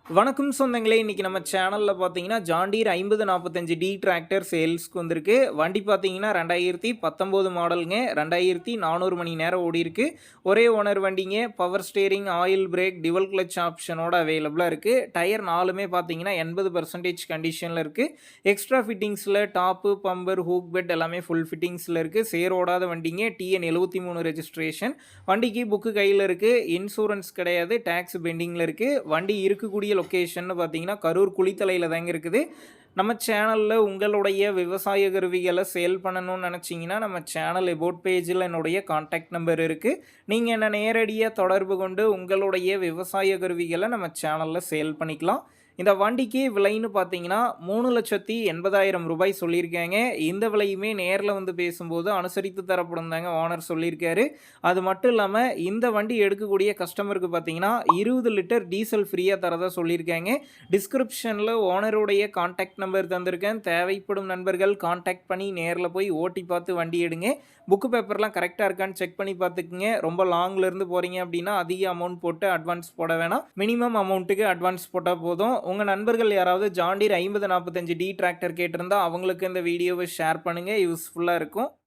வணக்கம் சொந்தங்களே! இன்னைக்கு நம்ம சேனல்ல பார்த்தீங்கன்னா, ஜான் டீர் 5045 டிராக்டர் சேல்ஸ்க்கு வந்திருக்கு. வண்டி பார்த்தீங்கன்னா 2019 மாடலுங்க. 2400 மணி நேரம் ஓடியிருக்கு. ஒரே ஓனர் வண்டிங்க. Power steering, oil brake, dual clutch ஆப்ஷனோட அவைலபிளா இருக்கு. டயர் 4மே பார்த்தீங்கன்னா 80% கண்டிஷன்ல இருக்கு. எக்ஸ்ட்ரா ஃபிட்டிங்ஸ்ல டாப்பு, பம்பர், ஹூக் பெட் எல்லாமே ஃபுல் ஃபிட்டிங்ஸ்ல இருக்கு. சேர் ஓடாத வண்டிங்க. TN 73 registration. வண்டிக்கு புக்கு கையில இருக்கு. இன்சூரன்ஸ் கிடையாது. டாக்ஸ் பெண்டிங்ல இருக்கு. வண்டி இருக்கக்கூடிய லொகேஷன்னு பார்த்தீங்கன்னா, கரூர் குளித்தலையில தாங்க இருக்குது. நம்ம சேனல்ல உங்களுடைய விவசாய கருவிகள சேல் பண்ணணும்னு நெனச்சீங்கன்னா, நம்ம சேனல் எபோட் பேஜ்ல என்னுடைய கான்டாக்ட் நம்பர் இருக்கு. நீங்க என்ன நேரடியா தொடர்பு கொண்டு உங்களுடைய விவசாய கருவிகள நம்ம சேனல்ல சேல் பண்ணிக்கலாம். இந்த வண்டிக்கு விலைன்னு பார்த்தீங்கன்னா, ரூ. 3,80,000 சொல்லியிருக்காங்க. இந்த விலையுமே நேர்ல வந்து பேசும்போது அனுசரித்து தரப்படும் தாங்க ஓனர் சொல்லியிருக்காரு. அது மட்டும் இல்லாம இந்த வண்டி எடுக்கக்கூடிய கஸ்டமருக்கு பார்த்தீங்கன்னா, 20 லிட்டர் டீசல் ஃப்ரீயா தரதா சொல்லியிருக்காங்க. டிஸ்கிரிப்ஷன்ல ஓனருடைய கான்டாக்ட் நம்பர் தந்திருக்கேன். தேவைப்படும் நண்பர்கள் கான்டாக்ட் பண்ணி நேர்ல போய் ஓட்டி பார்த்து வண்டி எடுங்க. புக்கு பேப்பர்லாம் கரெக்ட்டா இருக்கான்னு செக் பண்ணி பார்த்துக்குங்க. ரொம்ப லாங்ல இருந்து போறீங்க அப்படின்னா, அதிக அமௌண்ட் போட்டு அட்வான்ஸ் போட வேணாம். மினிமம் அமௌண்ட்டுக்கு அட்வான்ஸ் போட்டா போதும். உங்க நண்பர்கள் யாராவது ஜான் டீர் 5045 டிராக்டர் கேட்டிருந்தா, அவங்களுக்கு இந்த வீடியோவ ஷேர் பண்ணுங்க. யூஸ்ஃபுல்லா இருக்கும்.